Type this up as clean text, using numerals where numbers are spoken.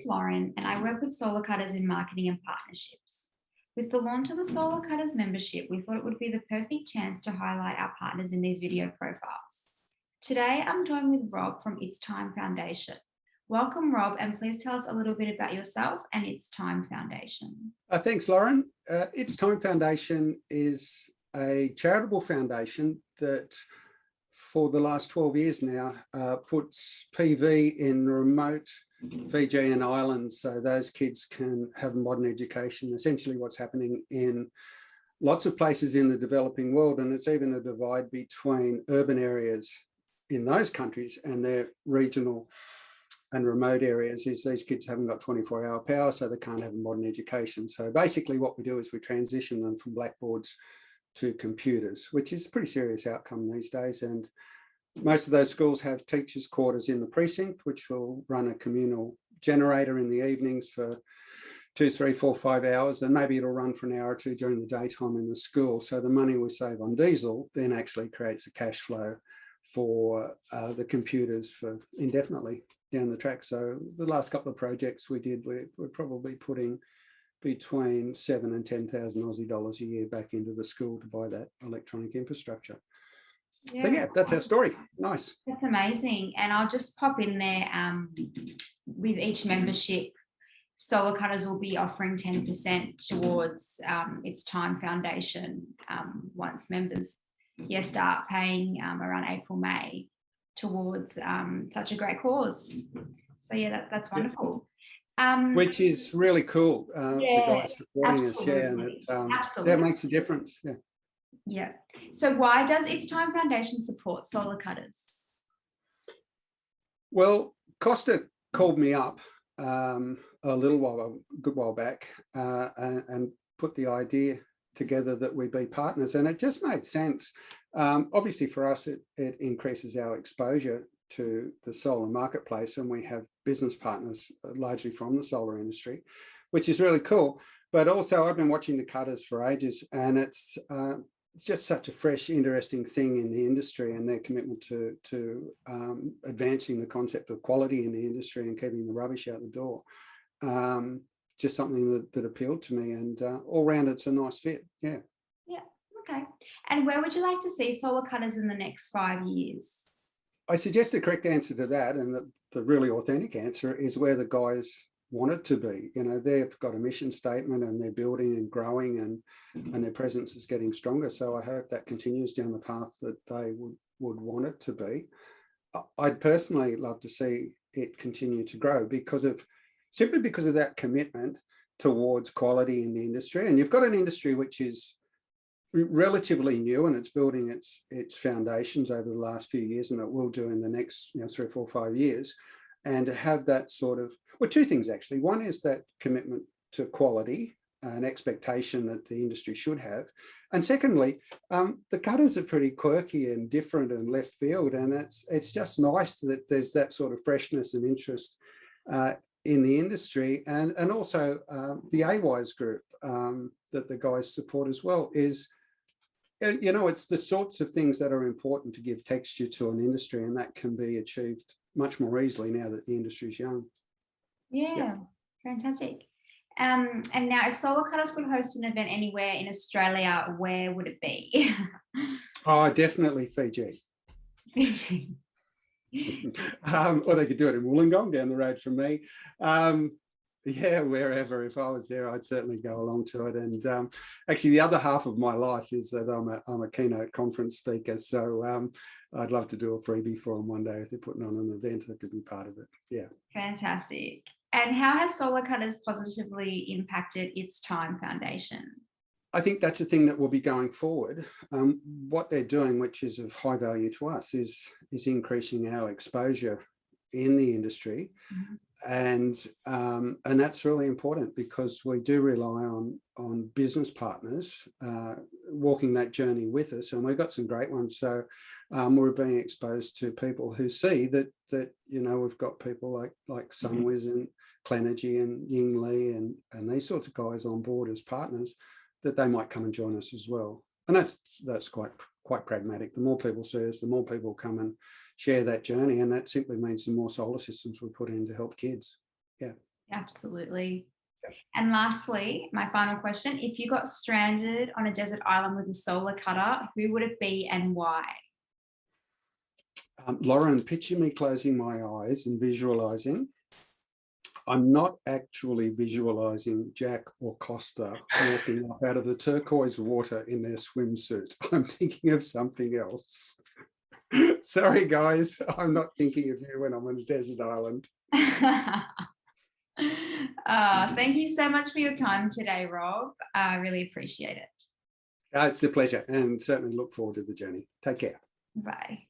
is Lauren, and I work with Solar Cutters in marketing and partnerships. With the launch of the Solar Cutters membership, we thought it would be the perfect chance to highlight our partners in these video profiles. Today, I'm joined with Rob from It's Time Foundation. Welcome, Rob, and please tell us a little bit about yourself and It's Time Foundation. Thanks, Lauren. It's Time Foundation is a charitable foundation that for the last 12 years now puts PV in remote Fijian islands so those kids can have a modern education. Essentially what's happening in lots of places in the developing world, and it's even a divide between urban areas in those countries and their regional and remote areas, is these kids haven't got 24-hour power, so they can't have a modern education. So basically what we do is we transition them from blackboards to computers, which is a pretty serious outcome these days. And most of those schools have teachers' quarters in the precinct, which will run a communal generator in the evenings for 2, 3, 4, 5 hours, and maybe it'll run for an hour or two during the daytime in the school. So the money we save on diesel then actually creates a cash flow for the computers for indefinitely down the track. So the last couple of projects we did, we're probably putting between 7,000 and 10,000 Aussie dollars a year back into the school to buy that electronic infrastructure. Yeah. So yeah, that's our story. Nice. That's amazing. And I'll just pop in there with each membership, Solar Cutters will be offering 10% towards It's Time Foundation once members start paying around April, May towards such a great cause. So yeah, that's wonderful. Which is really cool. The guys supporting us, and that makes a difference. Yeah. So why does It's Time Foundation support Solar Cutters? Well, Costa called me up a good while back and put the idea together that we be partners, and it just made sense. Obviously for us it increases our exposure to the solar marketplace, and we have business partners largely from the solar industry, which is really cool. But also I've been watching the Cutters for ages, and it's just such a fresh, interesting thing in the industry, and their commitment to advancing the concept of quality in the industry and keeping the rubbish out the door. Just something that appealed to me, and all round it's a nice fit. Yeah, okay. And where would you like to see Solar Cutters in the next 5 years? I suggest the correct answer to that, and the really authentic answer, is where the guys want it to be. You know, they've got a mission statement and they're building and growing, and their presence is getting stronger. So I hope that continues down the path that they would want it to be. I'd personally love to see it continue to grow simply because of that commitment towards quality in the industry. And you've got an industry which is relatively new, and it's building its foundations over the last few years, and it will do in the next 3, 4, 5 years. And to have that sort of, well, two things actually. One is that commitment to quality, an expectation that the industry should have, and secondly, the Cutters are pretty quirky and different and left field, and it's just nice that there's that sort of freshness and interest in the industry. And also the AWISE group that the guys support as well is, it's the sorts of things that are important to give texture to an industry, and that can be achieved much more easily now that the industry is young. Yeah, fantastic. And now if Solar Cutters could host an event anywhere in Australia, where would it be? Oh, definitely Fiji. Fiji. Or they could do it in Wollongong down the road from me. Yeah, wherever. If I was there, I'd certainly go along to it. And actually, the other half of my life is that I'm a keynote conference speaker. So I'd love to do a freebie for them one day. If they're putting on an event, I could be part of it. Yeah. Fantastic. And how has Solar Cutters positively impacted It's Time Foundation? I think that's the thing that will be going forward. What they're doing, which is of high value to us, is increasing our exposure in the industry. Mm-hmm. And that's really important, because we do rely on business partners walking that journey with us, and we've got some great ones. So we're being exposed to people who see that we've got people like Sunwiz and Clenergy and Yingli and these sorts of guys on board as partners, that they might come and join us as well. And that's quite pragmatic. The more people see us, the more people come and share that journey, and that simply means the more solar systems we put in to help kids. Yeah. Absolutely. Yep. And lastly, my final question, if you got stranded on a desert island with a solar cutter, who would it be and why? Lauren, picture me closing my eyes and visualizing. I'm not actually visualizing Jack or Costa walking up out of the turquoise water in their swimsuit. I'm thinking of something else. Sorry, guys, I'm not thinking of you when I'm on a desert island. Thank you so much for your time today, Rob. I really appreciate it. It's a pleasure, and certainly look forward to the journey. Take care. Bye.